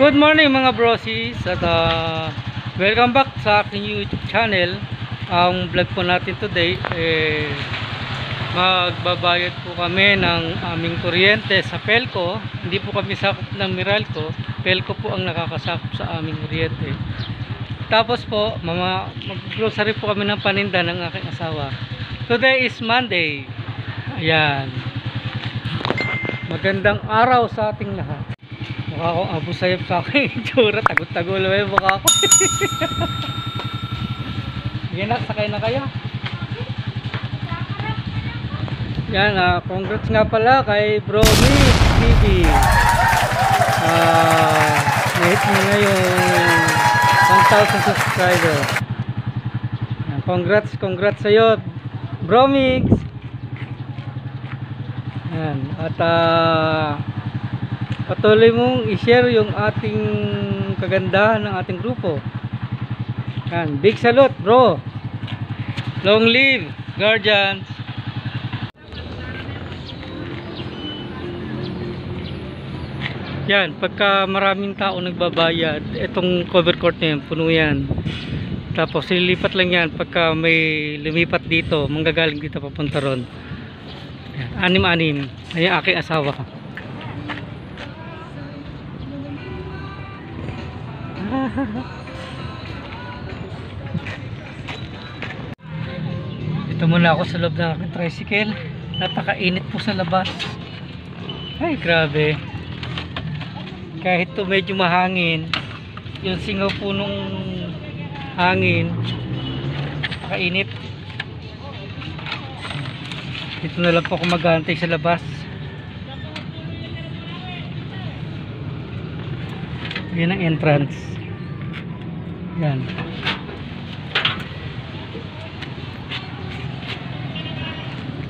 Good morning mga brosis at welcome back sa aking YouTube channel. Ang vlog po natin today magbabayad po kami ng aming kuryente sa Pelco. Hindi po kami sakop ng Meralco. Pelco po ang nakakasakop sa aming kuryente. Tapos po mag-grocery po kami ng paninda ng aking asawa. Today is Monday. Ayan. Magandang araw sa ating lahat. Mukha akong Abu Sayyaf sa aking itsura. Tagot-tagulo yung mukha ko. Sige na, sakay na kayo. Yan, congrats nga pala kay Bro Mix TV. Nahit mo na yung 1,000 subscribers. Yan, congrats sa'yo, Bro Mix. Yan, at patuloy mong i-share yung ating kagandahan ng ating grupo. Yan, big salute bro. Long live Guardians. Yan, pagka maraming tao nagbabayad, itong cover court na yan, puno yan. Tapos lilipat lang yan pagka may lumipat dito, manggagaling dito papunta ron. Yan, anim-anim. Ayan aking asawa. Ito muna ako sa loob ng aking tricycle. Napakainit po sa labas. Ay grabe. Kahit to medyo mahangin, yung singaw po nung hangin, napakainit. Dito na lang po ako mag-aantay sa labas. Yan ang entrance. Yan.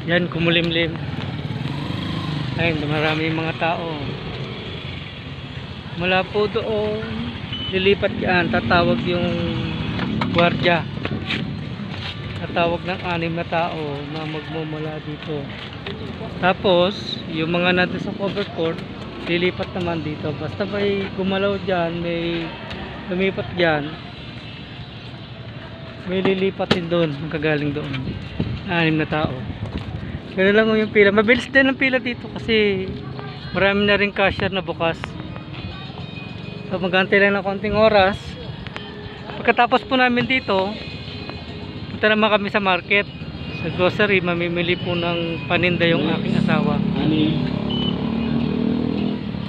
Yan, kumulimlim. Ayun, marami mga tao. Mula po doon, lilipat yan, tatawag yung gwardiya. Tatawag ng 6 na tao na magmumula dito. Tapos, yung mga nandun sa cover court, lilipat naman dito. Basta may gumalaw dyan, may lumipat dyan, may lilipat din doon, magkagaling doon. 6 na tao. Ganun lang yung pila. Mabilis din ang pila dito kasi marami na rin cashier na bukas. So mag-aantay lang ng konting oras. Pagkatapos po namin dito, punta naman kami sa market, sa grocery. Mamimili po ng paninda yung aking asawa.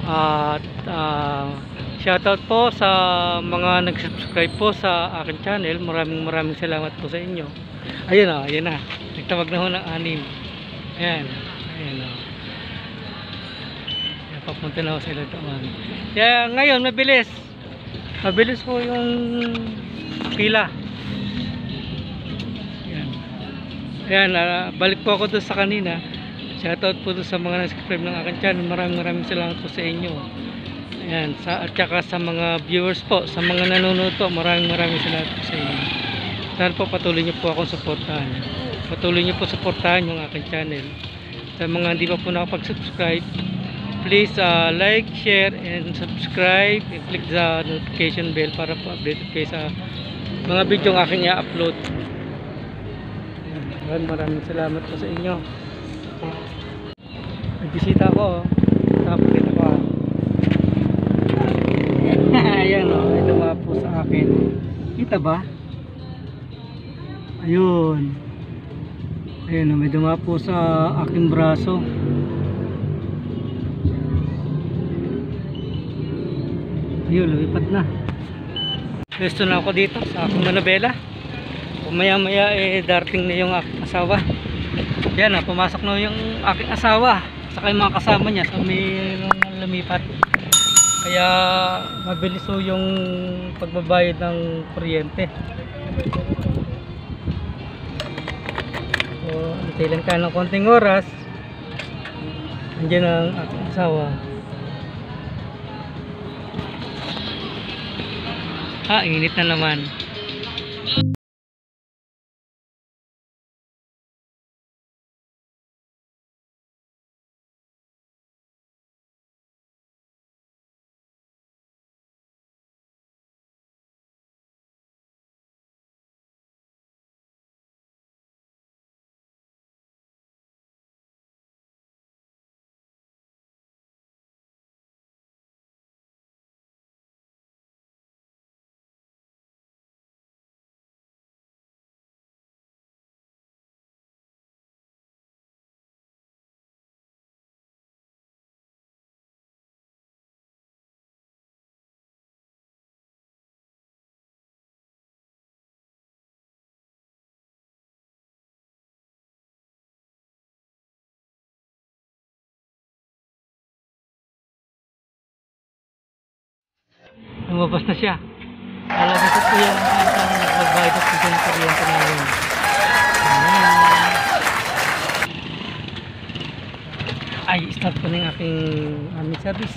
At shoutout po sa mga nag-subscribe po sa aking channel. Maraming salamat po sa inyo. Ayun o, ayun na. Nagtawag na ho ng 6. Ayan. Ayan o. Papunta na ho sila doon. Kaya ngayon, mabilis. Mabilis po yung pila. Ayan. Ayan, balik po ako doon sa kanina. Shoutout po doon sa mga nag-subscribe ng aking channel. Maraming salamat po sa inyo. Ayan, at saka sa mga viewers po, sa mga nanonood po, maraming salamat po sa inyo. Sana po patuloy niyo po akong suportahan. Patuloy niyo po suportahan yung aking channel. Sa mga hindi pa po nakapag-subscribe, please like, share, and subscribe, and click the notification bell para po updated kayo sa mga video ng aking i-upload. Maraming salamat po sa inyo. Nagbisita ako. Kapagkita ko. Ayan o, may dumapo sa akin. Kita ba? Ayun. Ayun o, may dumapo sa aking braso. Ayun, lumipat na. Pwesto na ako dito sa aking manabela. Maya darating na yung aking asawa. Yan na, pumasok na yung aking asawa saka yung mga kasama niya. So mayroong lumipat. Kaya mabilis ho yung pagbabayad ng kuryente. So antay lang tayo ng konting oras. Andiyan ang aking asawa. Init na naman. Lumabas na siya. Alam ko po yan ang nagbabayad at siya ng kuryente na yun. Ay, start ko na yung aking service.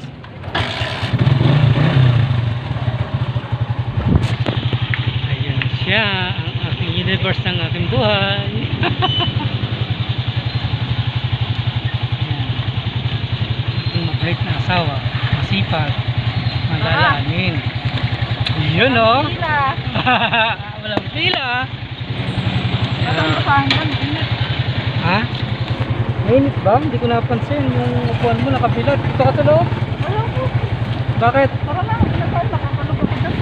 Ayan siya, ang aking universe ng aking buhay. Aking mabait na asawa, masipag, malalanin. Yun o. Walang pila. Ha? Mainit ba? Hindi ko napansin. Yung upuan mo nakabilad. Dito ka sa loob? Wala po. Bakit? Para na, pinakain, nakakalog ako dyan.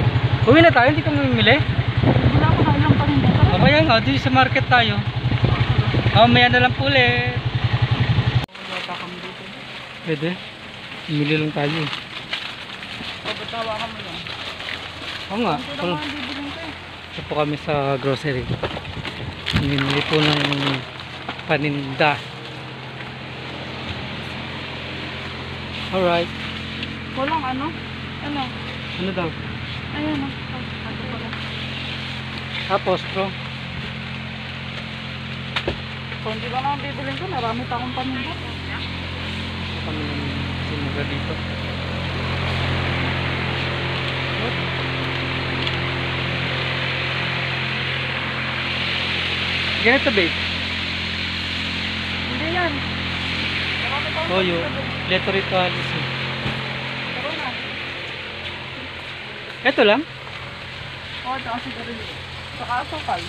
Uwi na tayo? Hindi ka mamimili? Wala ko na ilang paninda. Mamaya nga, dito sa market tayo. Mamaya na lang po ulit. Wala kami dito. Pwede. Bumili lang tayo. Pagkatawa ka mo lang. Oo nga. Hindi naman ang bibiling ko eh. Ito po kami sa grocery. Bumili po ng paninda. Alright. Walang ano? Ano? Ano daw? Ayan o. Ano pala? Tapos bro. Kung hindi ka naman bibiling ko, marami pa akong paninda. Ito kami ng sinura dito. Ganito babe. Hindi yan. Marami pa akong Toyo. paninda. Leto ritualis. Taro na. Ito lang? Oo, tsaka sigarilyo. Saka asukal.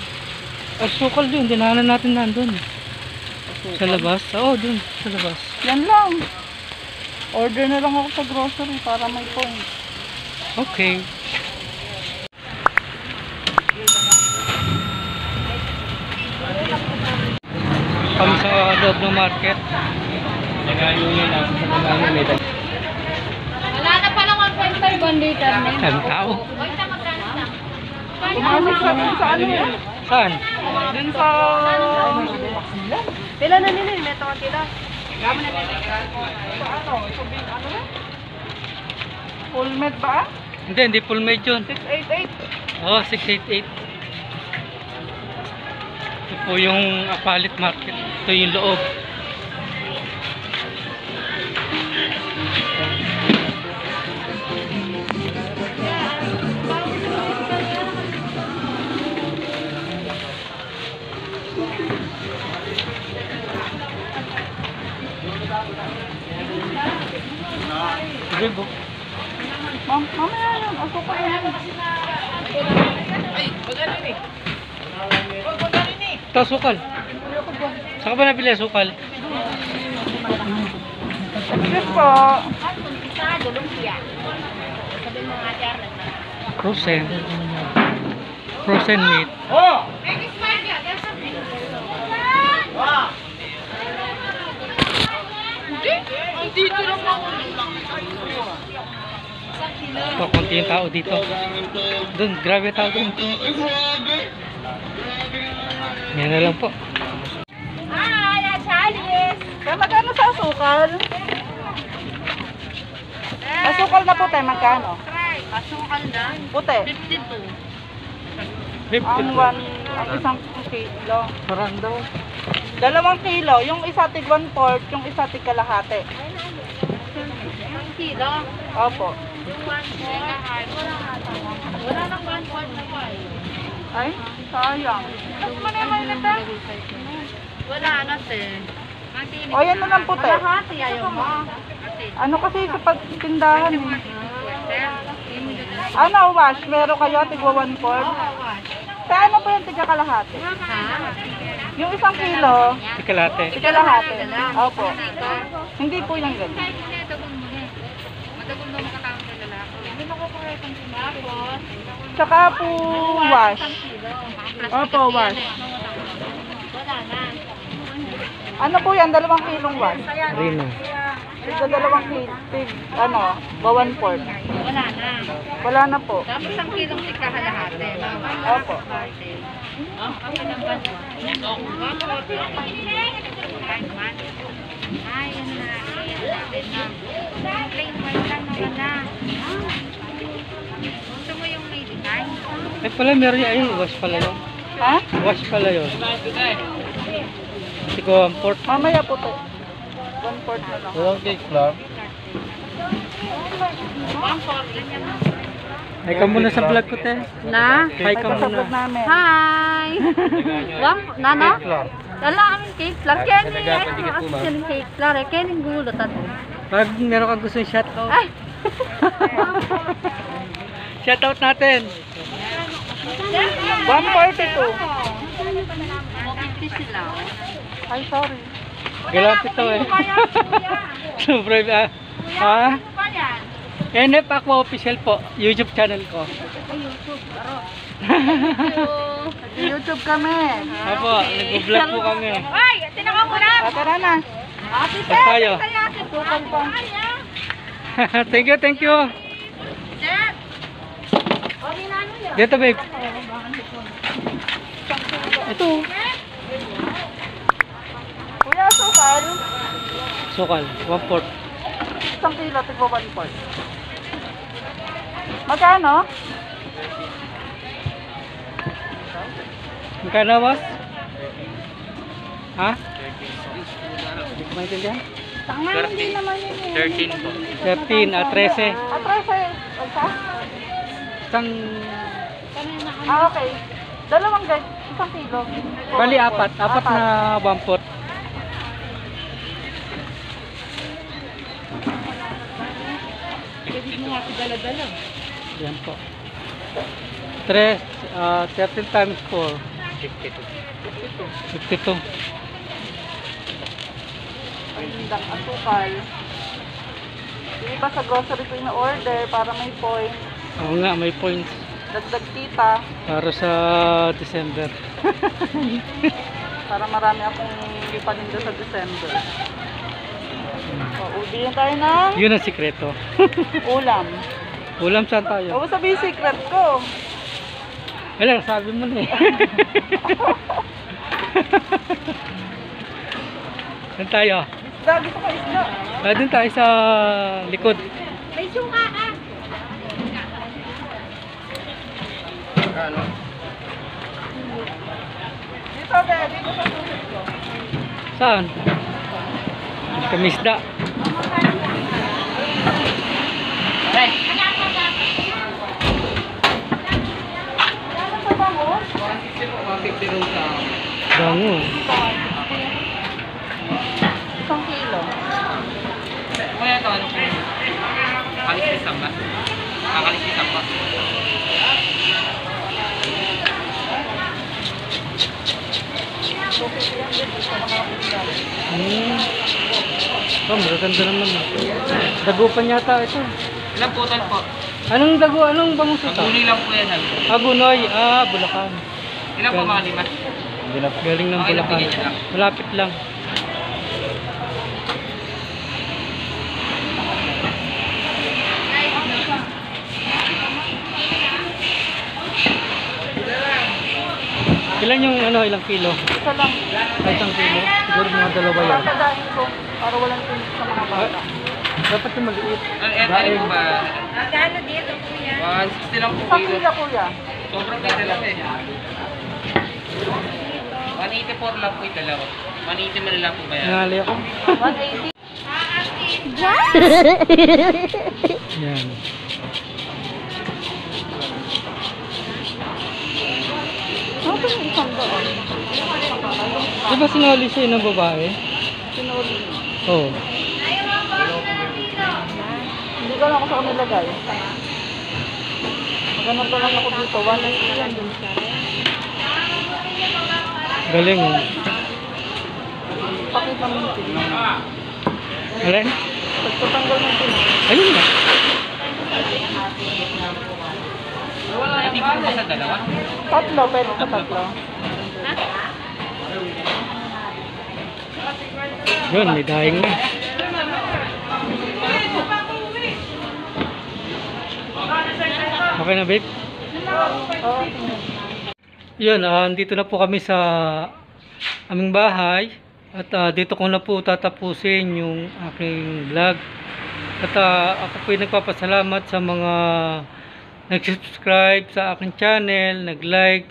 Ay, sukal dun. Dinahanan natin nandun. Asukal. Sa labas? Oo, dun. Sa labas. Yan lang. Order na lang ako sa grocery para may point. Okay. Kami sa loob ng market. Nagayon nila. Sa nagayon nila. Wala na palang 1.5 liter na yun. Saan tao? Pumasok sa ano yan? Saan? Dun sa... Pila na nila yung metong tila. Sa ano? Sabihin ano na? Full med ba? Hindi, hindi full made yun. 688. Oo, 688. Ito po yung Apalit Market. Ito yung loob. Sige po. Mamaya yan. Asukal yan. Ito, sukal. Saan ka ba nabili ang sukal? Yes po. Frozen. Frozen meat. Dito lang ako. Ito, konti yung tao dito. Doon, grabe tao doon. Yan na lang po. Kaya magkano sa asukal? Asukal na puti, magkano? Asukal na. Puti. 52. Ang isang kilo. Parang daw. 2 kilo. Yung isa tig 1/4, yung isa tig kalahati. 1 kilo. Opo. Yung 1 megahertz. Wala nang 1 na pa eh. Ay, sayang. Ano man naman nito? Wala na te. O, yan na lang puti. Kalahati ayaw mo. Ano kasi sa pagtindahan eh. Ano, wash? Meron kayo tigwa 1/4? Sa ano po yung tiga kalahati? Yung 1 kilo, Tikalate. tiga kalahati. Opo. Hindi po yung ganun. Matagal daw makakawin sa lalaki. Hindi mo ko kung tapos. Tsaka po wash. Opo, wash. Wala na. Ano po yan? 2 kilong wash. Rino. Tiga 2 kilo. Ano, 1/4. Wala na. Wala na po. Tapos 1 kilong tika-halahati. Opo. Ay, yan na. Yan natin na. Plain white lang naman na. Ay pala, meron yan. Ay, wash pala yun. Ha? Wash pala yun. Hindi ko ang port. Mamaya po to. 1/4 na lang. Walang cake lang. Ay ka muna sa vlog ko, te. Na? Hi Ay, ka pasabog muna. namin. Hi! Nano? Cake lang. Wala kaming cake lang. Kaya ni yung cake lang. Kaya ni gulot at Pag meron kang gusto yung shoutout. Ay! Shoutout natin. 142. sila. Ay, sorry. Galapit to eh. Sobrang ha? NF Aqua Official po. YouTube channel ko. YouTube kami. Apo, nag-vlog po kami. Ay! Tinaka mo na! Tara na. Saan tayo? Tukal pa. Thank you, thank you. Dito, babe. Ito. Kuya, sukal. Sukal, 1/4. 1 kilo, tigwa 1/4. Magkano? Magkano, boss? Ha? Hindi ko maintindihan. Tanga, hindi naman yun eh. 13 po. 13 at 13. Atras eh. Isa? Isang, Ah, okay. Dalawang guys, 1 kilo. bali apat. Apat na 1/4. Yan po. 13 times 4. 52. Pangindang asukal. Yung iba sa grocery ko yung order para may point. Oo nga, may points. Dagdag tita. Para sa December. Para marami akong panindo sa December. O, ubi tayo ng Yun ang sikreto. ulam. Ulam saan tayo? O, sabi yung secret ko. Wala, sabi mo na eh. Saan tayo? Isda, gusto ko isda. Doon tayo sa likod. May suka ka! Ano? Dito, be. Dito sa susit ko. Saan? Kamisda. Ano sa bango? Bango. 1 kilo. Kaya ito, ano po? Kaliskisan ba? Kaliskisan ba? Oh, magaganda naman. Dagupan yata ito. Ilang putal po? Anong dago? Anong bangus ito? Maguli lang po yan. Agunoy. Ah, Bulacan. Ilan po mga lima? Galing ng Okay, Bulacan. napigil niya lang. Malapit lang. Ilan yung ano, ilang kilo? Isa lang. Ay, isang kilo. Siguro mga dalawa yan. Tatadain ko para walang tinik sa mga bata. Dapat yung maliit. Ano po ba? Magkano dito kuya? 160 lang po 1 kilo. kilo, kuya. Sobrang ganda lang eh. 184 lang po yung dalawa. 180 man lang po ba yan? Nangali ako. 180. Yan. Ano ba yung isang doon? Di ba sinali siya ng babae? Sinuli. Oo. Hindi ko lang ako sa kanila guys. Maghanap na lang ako dito. 180 yan. Galing oh. Pakita mo yung tinik. Alin? Pagtatanggal ng tinik. Ayun na. Hindi po ba sa dalawa? Tatlo, pwede sa tatlo. Yun, may daing na. Okay na, babe? Oo. Yun, dito na po kami sa aming bahay. At dito ko na po tatapusin yung aking vlog. At ako po ay nagpapasalamat sa mga nag-subscribe sa aking channel, nag-like,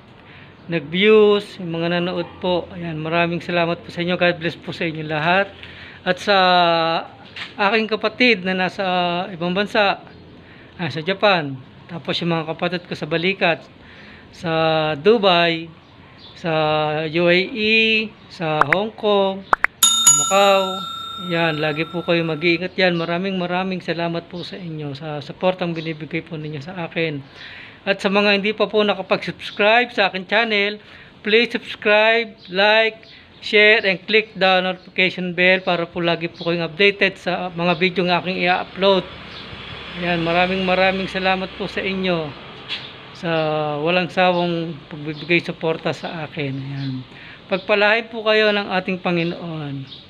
nag-views, yung mga nanood po. Ayan, maraming salamat po sa inyo. God bless po sa inyo lahat. At sa aking kapatid na nasa ibang bansa, sa Japan, tapos yung mga kapatid ko sa Balikat, sa Dubai, sa UAE, sa Hong Kong, sa Macau. Yan, lagi po kayo mag-iingat yan. Maraming salamat po sa inyo sa support ang binibigay po ninyo sa akin. At sa mga hindi pa po nakapag-subscribe sa akin channel, please subscribe, like, share, and click the notification bell para po lagi po kayong updated sa mga video ng aking i-upload. Yan, maraming salamat po sa inyo sa walang sawang pagbibigay suporta sa akin. Yan. Pagpalain po kayo ng ating Panginoon.